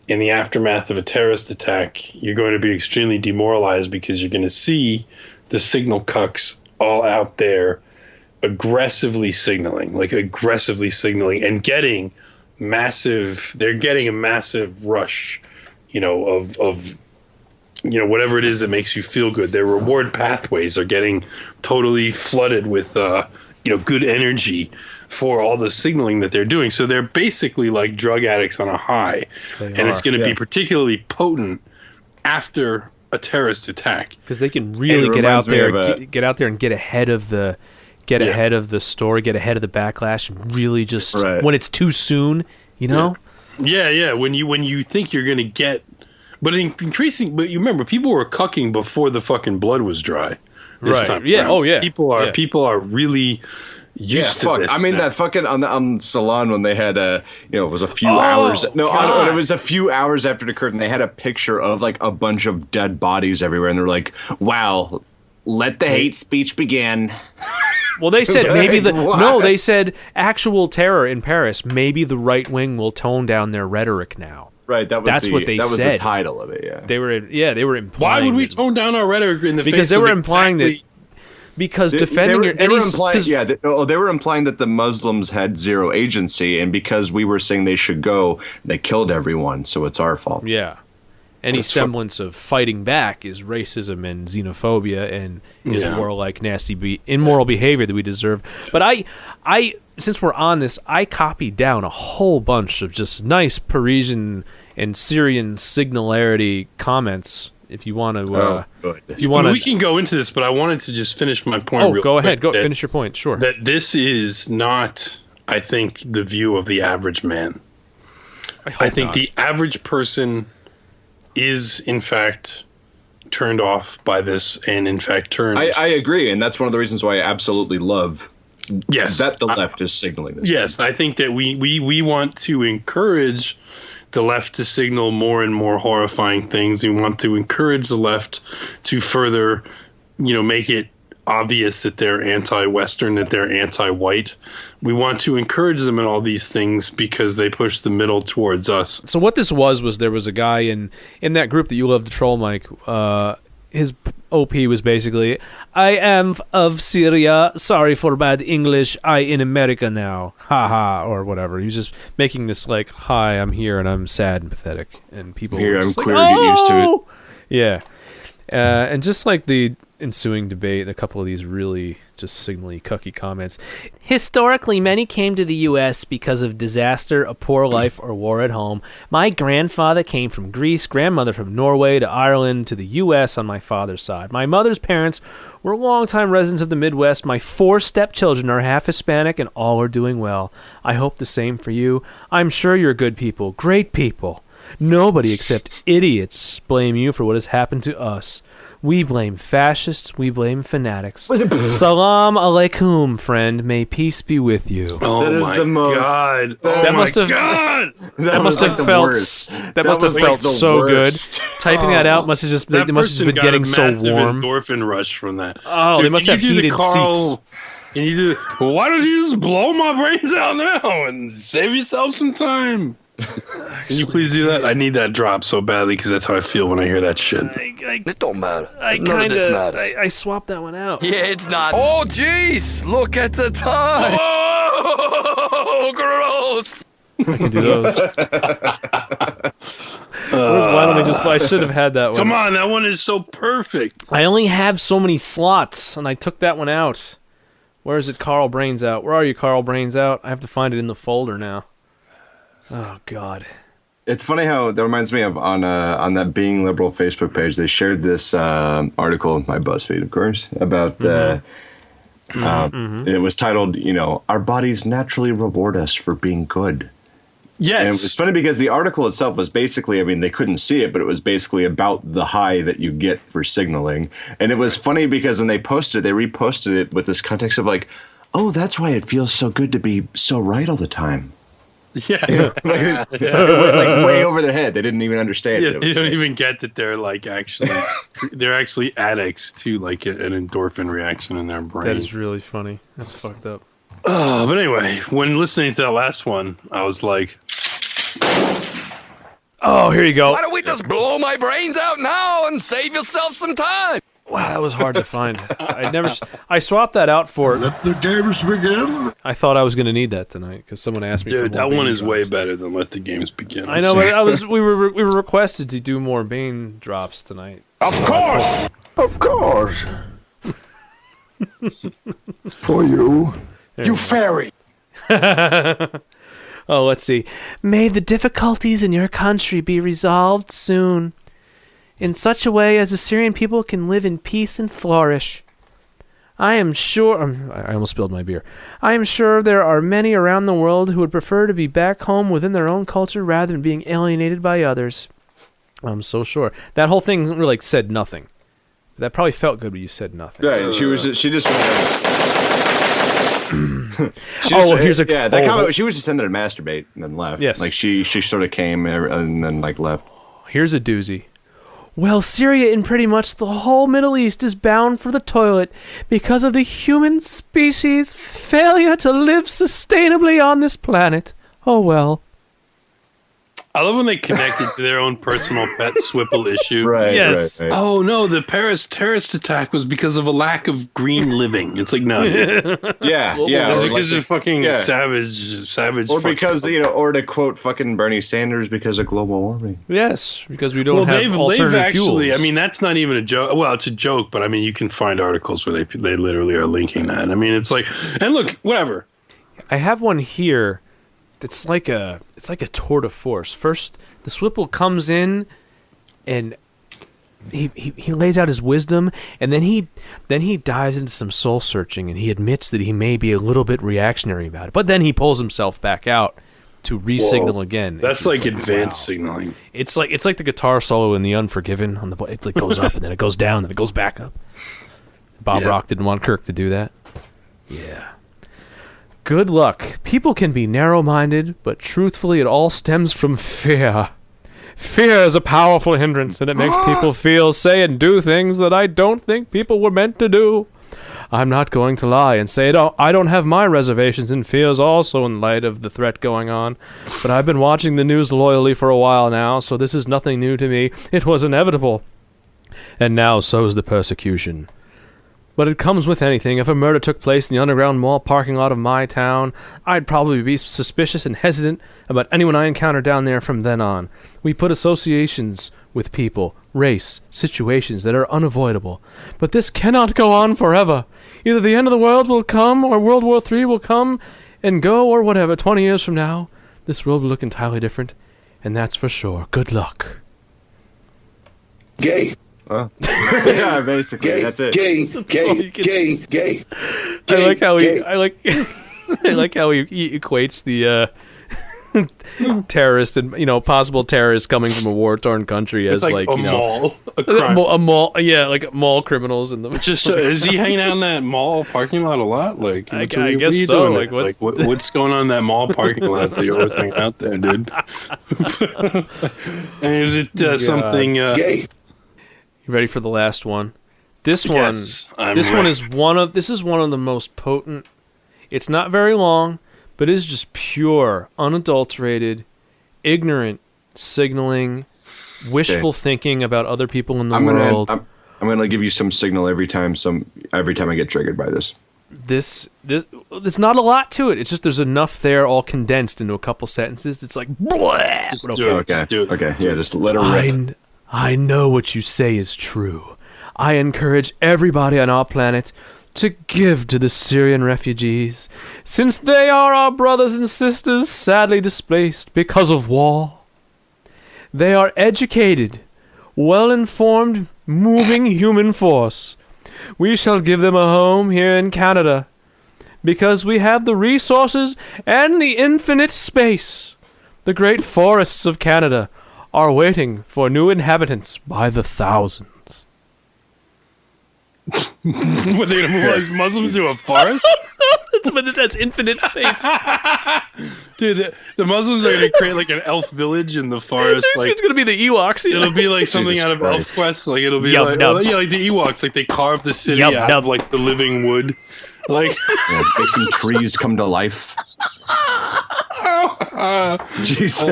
in the aftermath of a terrorist attack, you're going to be extremely demoralized because you're going to see the signal cucks all out there aggressively signaling and getting they're getting a massive rush, of whatever it is that makes you feel good. Their reward pathways are getting totally flooded with, good energy for all the signaling that they're doing. So they're basically like drug addicts on a high. It's going to be particularly potent after a terrorist attack. Because they can really get out there and get ahead of the story, get ahead of the backlash, and really just when it's too soon, Yeah. When you think you're going to get, but you remember people were cucking before the fucking blood was dry. This time yeah. around. Oh yeah. People are really used to this. I mean, that fucking on Salon when they had it was a few hours. No, it was a few hours after it occurred, and they had a picture of like a bunch of dead bodies everywhere, and they're like, "Wow, let the hate speech begin." Well, they said they said actual terror in Paris. Maybe the right wing will tone down their rhetoric now. Right, that's what they said. That was the title of it. Yeah, they were implying. Why would we tone down our rhetoric in the face? Because they were implying that. Because defending they were implying that the Muslims had zero agency, and because we were saying they should go, they killed everyone. So it's our fault. Yeah. Any semblance of fighting back is racism and xenophobia and is warlike, nasty, immoral behavior that we deserve. But I, since we're on this, I copied down a whole bunch of just nice Parisian and Syrian signalarity comments. If you want to, we can go into this, but I wanted to just finish my point. Go ahead. Finish your point. Sure. That this is not, I think, the view of the average man. I think the average person is in fact turned off by this, and in fact turned. I agree, and that's one of the reasons why I absolutely love. Yes, that the left is signaling this. Yes, I think that we want to encourage the left to signal more and more horrifying things. We want to encourage the left to further, make it obvious that they're anti-Western, that they're anti-white. We want to encourage them in all these things because they push the middle towards us. So what this was there was a guy in that group that you love to troll, Mike. His OP was basically, I am of Syria, sorry for bad English, I in America now, haha, or whatever. He was just making this like, hi, I'm here and I'm sad and pathetic. And people here, were I'm just queer, like, get used to it. Yeah. And just like the ensuing debate, a couple of these really just signally cucky comments. Historically, many came to the U.S. because of disaster, a poor life, or war at home. My grandfather came from Greece, grandmother from Norway to Ireland to the U.S. on my father's side. My mother's parents were longtime residents of the Midwest. My 4 stepchildren are half Hispanic and all are doing well. I hope the same for you. I'm sure you're good people, great people. Nobody except idiots blame you for what has happened to us. We blame fascists. We blame fanatics. Salam alaikum, friend. May peace be with you. Oh, that is the most. God. That must have felt so worst. good. Typing that out must have just been getting so warm. Endorphin rush from that. Oh, they must have heated seats. And you do. Well, why don't you just blow my brains out now and save yourself some time? Can you please do that? I need that drop so badly because that's how I feel when I hear that shit. It don't matter. I swapped that one out. Yeah, it's not. Oh, jeez! Look at the time. Oh, gross! I can do those. Why don't we just? I should have had that one. Come on, that one is so perfect. I only have so many slots, and I took that one out. Where is it? Carl Brains Out. Where are you, Carl Brains Out? I have to find it in the folder now. Oh, God. It's funny how that reminds me of on that Being Liberal Facebook page, they shared this article, my BuzzFeed, of course, about it was titled, our bodies naturally reward us for being good. Yes. And it was funny because the article itself was basically, they couldn't see it, but it was basically about the high that you get for signaling. And it was funny because when they reposted it with this context of like, oh, that's why it feels so good to be so right all the time. Yeah. Like way over their head. They didn't even understand it. They don't even get that they're they're actually addicts to like an endorphin reaction in their brain. That is really funny. That's fucked up. But anyway, when listening to that last one, I was like, Oh, here you go. Why don't we just blow my brains out now and save yourself some time? Wow, that was hard to find. I swapped that out for. Let the games begin. I thought I was going to need that tonight because someone asked me. Dude, for more that one Bane is drops. way better than Let the Games Begin. I know, but we were requested to do more Bane drops tonight. Of course. For you. You fairy. Oh, let's see. May the difficulties in your country be resolved soon, in such a way as the Syrian people can live in peace and flourish. I am sure... I almost spilled my beer. I am sure there are many around the world who would prefer to be back home within their own culture rather than being alienated by others. I'm so sure. That whole thing really said nothing. That probably felt good when you said nothing. Yeah, she just. Here's a... Yeah, that comment, she was just ended to masturbate and then left. Yes. Like, she sort of came and then, like, left. Here's a doozy. Well, Syria and pretty much the whole Middle East is bound for the toilet because of the human species' failure to live sustainably on this planet. Oh well. I love when they connect it to their own personal pet Swipple issue. Right. Yes. Right. Oh no, the Paris terrorist attack was because of a lack of green living. It's like no, Yeah. it's Or because like, of fucking yeah. savage. Or fucking- because, or to quote fucking Bernie Sanders, because of global warming. Yes, because we don't well, have they've alternative actually. fuels. I mean, that's not even a joke. Well, it's a joke, but I mean, you can find articles where they literally are linking that. I mean, it's like, and look, whatever. I have one here. It's like a tour de force. First, the Swipple comes in, and he lays out his wisdom, and then he dives into some soul searching, and he admits that he may be a little bit reactionary about it. But then he pulls himself back out to re-signal again. That's It's like advanced signaling. It's like the guitar solo in The Unforgiven on the. It like goes up and then it goes down and then it goes back up. Bob Rock didn't want Kirk to do that. Yeah. Good luck. People can be narrow-minded, but truthfully it all stems from fear. Fear is a powerful hindrance, and it makes people feel, say, and do things that I don't think people were meant to do. I'm not going to lie and say I don't have my reservations and fears also in light of the threat going on, but I've been watching the news loyally for a while now, so this is nothing new to me. It was inevitable. And now so is the persecution. But it comes with anything. If a murder took place in the underground mall parking lot of my town, I'd probably be suspicious and hesitant about anyone I encounter down there from then on. We put associations with people, race, situations that are unavoidable. But this cannot go on forever. Either the end of the world will come, or World War III will come and go, or whatever. 20 years from now, this world will look entirely different, and that's for sure. Good luck. Gay. Yeah, basically, that's it. Gay. I like how he I like how he equates the terrorist and possible terrorists coming from a war-torn country as It's like a mall, a crime. a mall, yeah, like mall criminals in the. Just is he hanging out in that mall parking lot a lot? Like, I what guess are you so. doing Like, there? What's going on in that mall parking lot that you're always hanging out there, dude? And is it something? Gay. You ready for the last one? This Yes, I'm one ready. is one of the most potent. It's not very long, but it is just pure, unadulterated, ignorant signaling, wishful thinking about other people in the world. I'm gonna give you some signal every time I get triggered by this. This there's not a lot to it. It's just there's enough there, all condensed into a couple sentences. It's like, blah! Just But do it. Okay. Just do it. Okay. Yeah. Just let her rip. I know what you say is true. I encourage everybody on our planet to give to the Syrian refugees, since they are our brothers and sisters sadly displaced because of war. They are educated, well-informed, moving human force. We shall give them a home here in Canada, because we have the resources and the infinite space. The great forests of Canada are waiting for new inhabitants by the thousands. What, they're gonna move all these Muslims to a forest? But it says infinite space. Dude, the Muslims are gonna create like an elf village in the forest. Like It's gonna be the Ewoks. it'll be like something Jesus out of Christ. Elf's Quest. Like it'll be Yum, like nub. like the Ewoks. Like they carve the city Yum, out nub. of like the living wood. Like Make some trees come to life. Jesus.